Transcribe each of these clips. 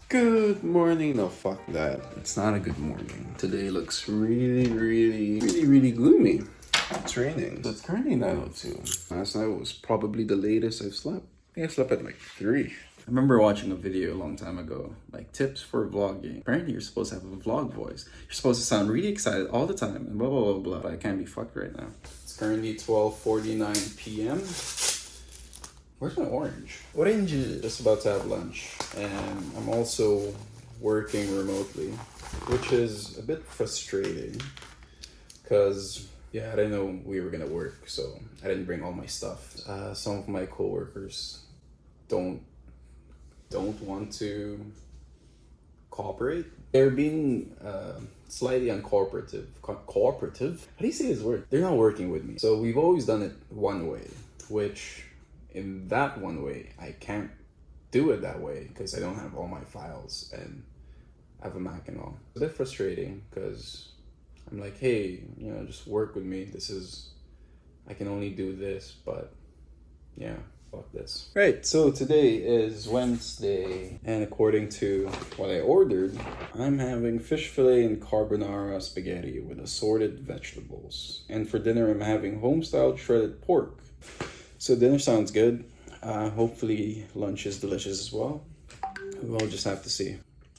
Good morning. No, fuck that. It's not a good morning. Today looks really gloomy. It's raining. It's currently 9:02. Last night was probably the latest I've slept. I think I slept at like 3. I remember watching a video a long time ago, like tips for vlogging. Apparently you're supposed to have a vlog voice. You're supposed to sound really excited all the time and blah, blah, blah, blah. But I can't be fucked right now. It's currently 12:49 p.m. Where's my orange? Orange is just about to have lunch, and I'm also working remotely, which is a bit frustrating because I didn't know we were gonna work, so I didn't bring all my stuff. Some of my coworkers don't want to cooperate. They're being slightly uncooperative. Cooperative? How do you say this word? They're not working with me. So we've always done it one way, which in that one way, I can't do it that way because I don't have all my files and I have a Mac and all. It's a bit frustrating because I'm like, hey, just work with me. I can only do this, but yeah, fuck this. Right, so today is Wednesday, and according to what I ordered, I'm having fish fillet and carbonara spaghetti with assorted vegetables. And for dinner, I'm having home-style shredded pork. So dinner sounds good. Hopefully lunch is delicious as well. We'll just have to see.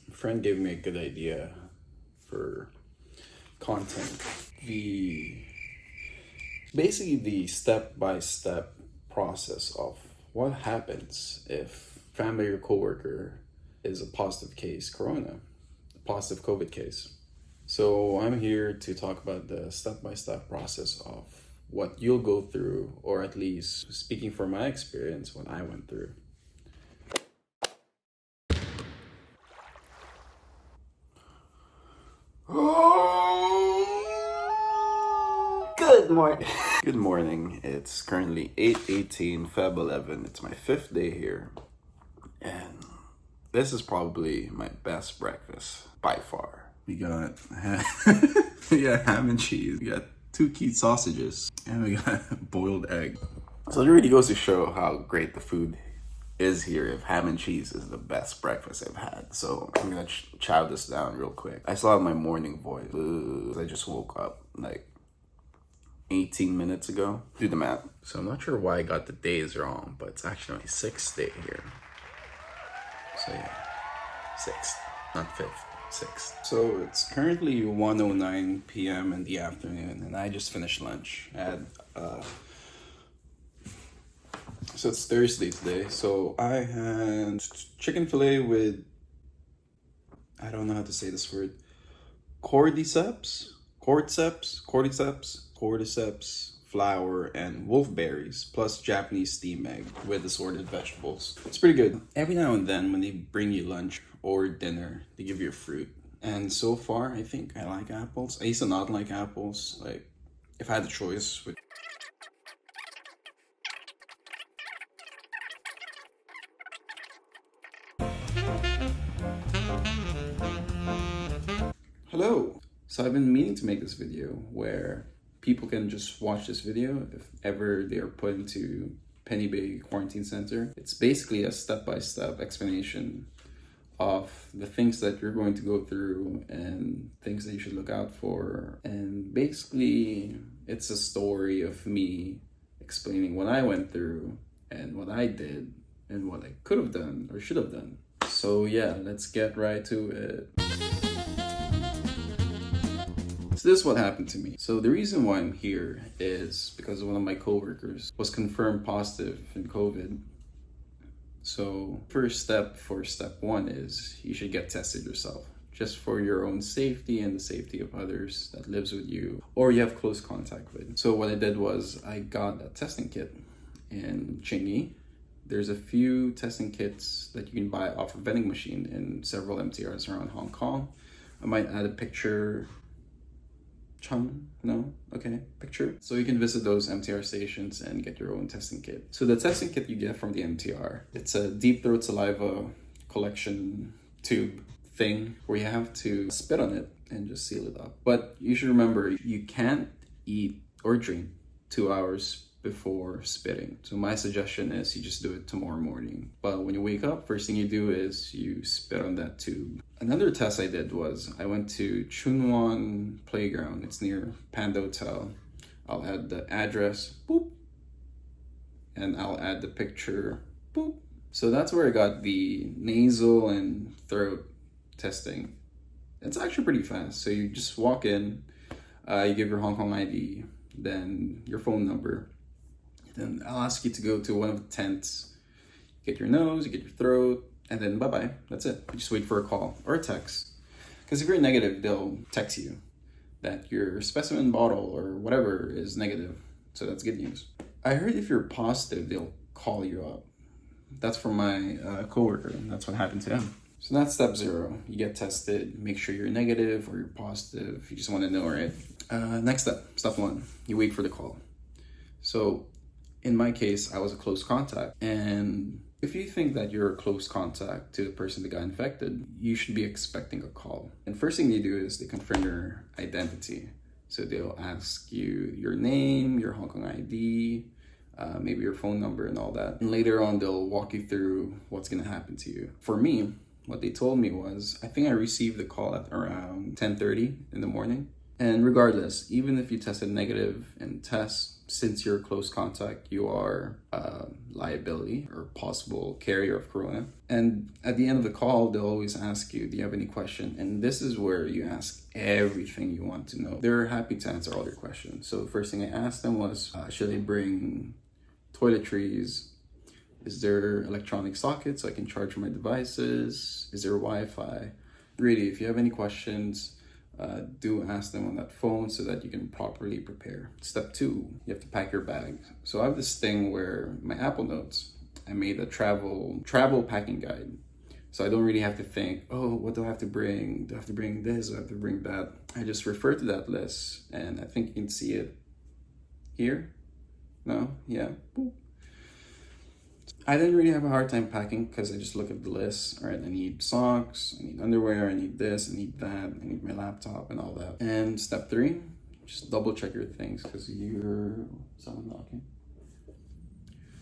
A friend gave me a good idea for content. Basically the step-by-step process of what happens if family or coworker is a positive case, a positive COVID case. So I'm here to talk about the step-by-step process of what you'll go through, or at least speaking from my experience, what I went through. Good morning. Good morning. It's currently 8:18, Feb 11. It's my 5th day here. And this is probably my best breakfast by far. We got ham and cheese. We got 2 key sausages, and we got boiled egg. So it really goes to show how great the food is here if ham and cheese is the best breakfast I've had. So I'm gonna chow this down real quick. I still have my morning voice. I just woke up like 18 minutes ago. Do the math. So I'm not sure why I got the days wrong, but it's actually my 6th day here. So yeah, 6th, not 5th. 6th. So it's currently 1:09 p.m. in the afternoon, and I just finished lunch. So it's Thursday today. So I had chicken fillet with, I don't know how to say this word, cordyceps, flour, and wolfberries, plus Japanese steam egg with assorted vegetables. It's pretty good. Every now and then when they bring you lunch or dinner, they give you a fruit. And so far, I think I like apples. I used to not like apples. Like, if I had the choice with Hello! So I've been meaning to make this video where people can just watch this video if ever they are put into Penny Bay Quarantine Center. It's basically a step-by-step explanation of the things that you're going to go through and things that you should look out for. And basically, it's a story of me explaining what I went through and what I did and what I could have done or should have done. So yeah, let's get right to it. So this is what happened to me. So the reason why I'm here is because one of my coworkers was confirmed positive in COVID. So first step for step 1 is you should get tested yourself, just for your own safety and the safety of others that lives with you or you have close contact with. So what I did was I got a testing kit in Chingy. There's a few testing kits that you can buy off a vending machine in several MTRs around Hong Kong. I might add a picture. Picture. So you can visit those MTR stations and get your own testing kit. So the testing kit you get from the MTR, it's a deep throat saliva collection tube thing where you have to spit on it and just seal it up. But you should remember, you can't eat or drink 2 hours before spitting. So my suggestion is you just do it tomorrow morning. But when you wake up, first thing you do is you spit on that tube. Another test I did was I went to Chunwon Playground. It's near Panda Hotel. I'll add the address, boop, and I'll add the picture, boop. So that's where I got the nasal and throat testing. It's actually pretty fast. So you just walk in, you give your Hong Kong ID, then your phone number. Then I'll ask you to go to one of the tents, get your nose, you get your throat, and then bye-bye. That's it. You just wait for a call or a text. Because if you're negative, they'll text you that your specimen bottle or whatever is negative. So that's good news. I heard if you're positive, they'll call you up. That's from my coworker. That's what happened to him. So that's step 0. You get tested, make sure you're negative or you're positive. You just want to know, right? Next step 1, you wait for the call. So in my case, I was a close contact. And if you think that you're a close contact to the person that got infected, you should be expecting a call. And first thing they do is they confirm your identity. So they'll ask you your name, your Hong Kong ID, maybe your phone number and all that. And later on, they'll walk you through what's gonna happen to you. For me, what they told me was, I think I received the call at around 10:30 in the morning. And regardless, even if you tested negative in tests, since you're a close contact, you are a liability or possible carrier of corona. And at the end of the call, they'll always ask you, do you have any question? And this is where you ask everything you want to know. They're happy to answer all your questions. So the first thing I asked them was, should they bring toiletries? Is there electronic sockets so I can charge my devices? Is there Wi-Fi? Really, if you have any questions, do ask them on that phone so that you can properly prepare. Step 2, you have to pack your bag. So I have this thing where my Apple Notes, I made a travel packing guide. So I don't really have to think, oh, what do I have to bring? Do I have to bring this? Do I have to bring that? I just refer to that list, and I think you can see it here. No? Yeah. Boop. I didn't really have a hard time packing because I just look at the list. All right, I need socks, I need underwear, I need this, I need that, I need my laptop and all that. And step 3, just double check your things because someone knocking?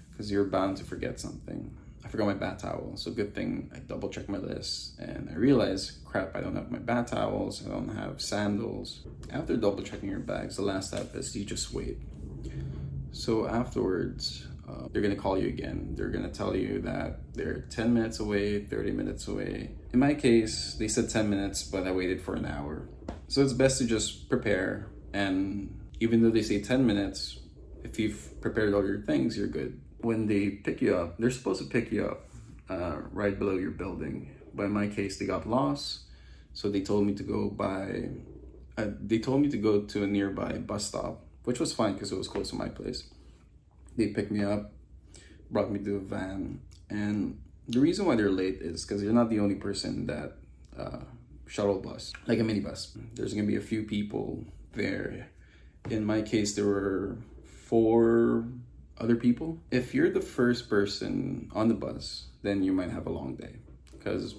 Because you're bound to forget something. I forgot my bath towel, so good thing I double checked my list and I realized, crap, I don't have my bath towels, I don't have sandals. After double checking your bags, the last step is you just wait. So afterwards, they're gonna call you again. They're gonna tell you that they're 10 minutes away, 30 minutes away. In my case, they said 10 minutes, but I waited for an hour. So it's best to just prepare. And even though they say 10 minutes, if you've prepared all your things, you're good. When they pick you up, they're supposed to pick you up right below your building. But in my case, they got lost. So they told me to go to a nearby bus stop, which was fine because it was close to my place. They picked me up, brought me to a van, and the reason why they're late is because you're not the only person that shuttle bus, like a minibus. There's gonna be a few people there. In my case, there were 4 other people. If you're the first person on the bus, then you might have a long day because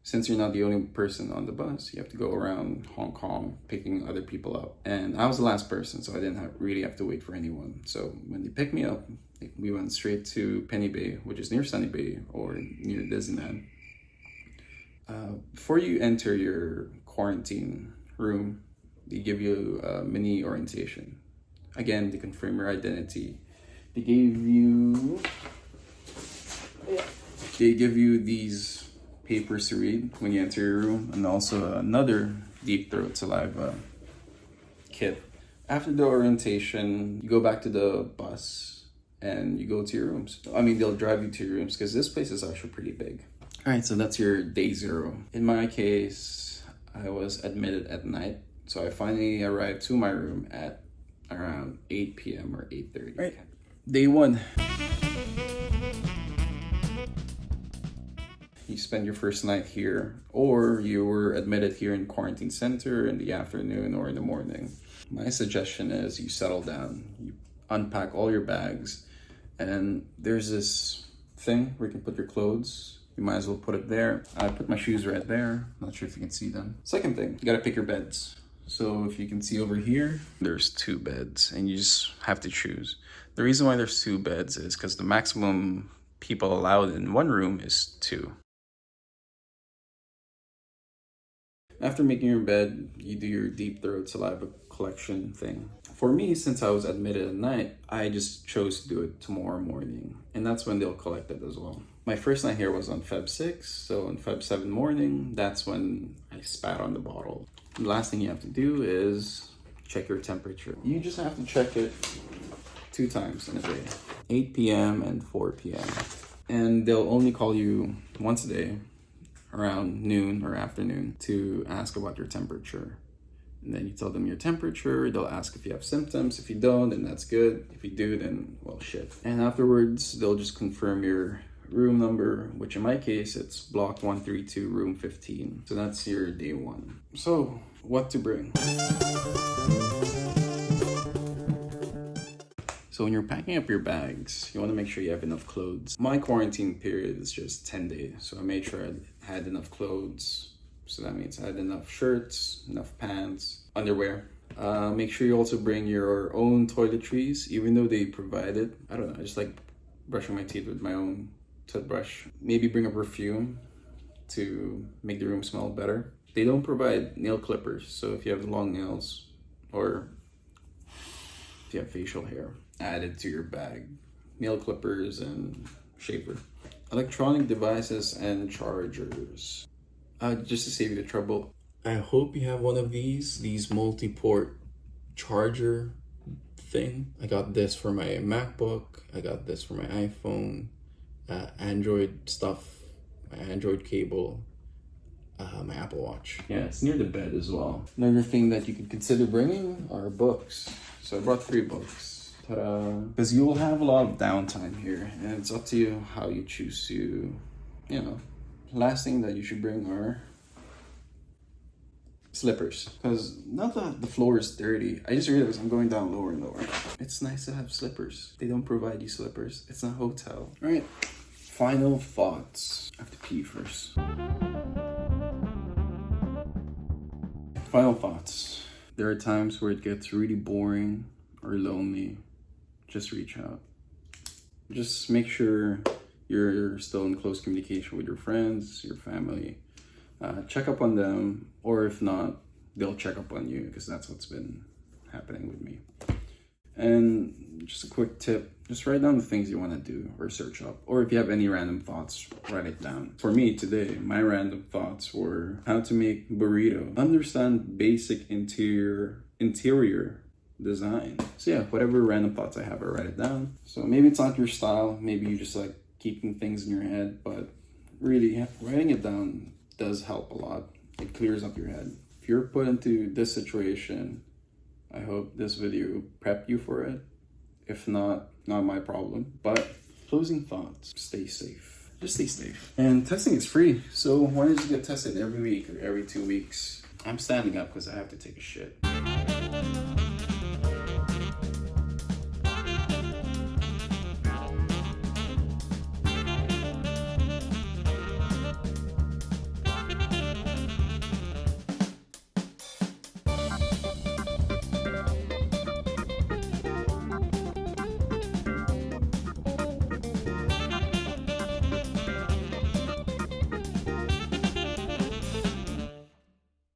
since you're not the only person on the bus, you have to go around Hong Kong picking other people up. And I was the last person, so I didn't really have to wait for anyone. So when they picked me up, we went straight to Penny Bay, which is near Sunny Bay or near Disneyland. Before you enter your quarantine room, they give you a mini orientation. Again, they confirm your identity. They give you these papers to read when you enter your room, and also another deep throat saliva kit. After the orientation, you go back to the bus and you go to your rooms. I mean, they'll drive you to your rooms because this place is actually pretty big. All right, so that's your day 0. In my case, I was admitted at night, so I finally arrived to my room at around 8 p.m. or 8:30. Right. Day 1. You spend your first night here, or you were admitted here in quarantine center in the afternoon or in the morning. My suggestion is you settle down, you unpack all your bags, and there's this thing where you can put your clothes. You might as well put it there. I put my shoes right there. Not sure if you can see them. Second thing, you gotta pick your beds. So if you can see over here, there's 2 beds and you just have to choose. The reason why there's 2 beds is because the maximum people allowed in one room is 2. After making your bed, you do your deep throat saliva collection thing. For me, since I was admitted at night, I just chose to do it tomorrow morning. And that's when they'll collect it as well. My first night here was on Feb 6, so on Feb 7 morning, that's when I spat on the bottle. The last thing you have to do is check your temperature. You just have to check it 2 times in a day, 8 p.m. and 4 p.m. And they'll only call you once a day, around noon or afternoon, to ask about your temperature. And then you tell them your temperature, they'll ask if you have symptoms. If you don't, then that's good. If you do, then well, shit. And afterwards, they'll just confirm your room number, which in my case, it's block 132, room 15. So that's your day 1. So, what to bring? So when you're packing up your bags, you want to make sure you have enough clothes. My quarantine period is just 10 days, so I made sure I had enough clothes. So that means I had enough shirts, enough pants, underwear. Make sure you also bring your own toiletries, even though they provide it. I don't know, I just like brushing my teeth with my own toothbrush. Maybe bring a perfume to make the room smell better. They don't provide nail clippers, so if you have long nails or if you have facial hair, add it to your bag. Nail clippers and shaver. Electronic devices and chargers. Just to save you the trouble, I hope you have one of these multi-port charger thing. I got this for my MacBook. I got this for my iPhone, Android stuff, my Android cable, my Apple Watch. Yeah, it's near the bed as well. Another thing that you could consider bringing are books. So I brought 3 books. Ta-da! Because you will have a lot of downtime here, and it's up to you how you choose to, Last thing that you should bring are slippers. Because not that the floor is dirty. I just realized I'm going down lower and lower. It's nice to have slippers. They don't provide you slippers. It's not a hotel. All right. Final thoughts. I have to pee first. Final thoughts. There are times where it gets really boring or lonely. Just reach out. Just make sure you're still in close communication with your friends, your family. Check up on them, or if not, they'll check up on you, because that's what's been happening with me. And just a quick tip, just write down the things you want to do or search up. Or if you have any random thoughts, write it down. For me today, my random thoughts were how to make burrito, understand basic interior design. So yeah, whatever random thoughts I have, I write it down. So maybe it's not your style, maybe you just like keeping things in your head, but really writing it down does help a lot. It clears up your head. If you're put into this situation, I hope this video prepped you for it. If not my problem. But closing thoughts, stay safe. Just stay safe. And testing is free, so why don't you get tested every week or every 2 weeks? I'm standing up because I have to take a shit.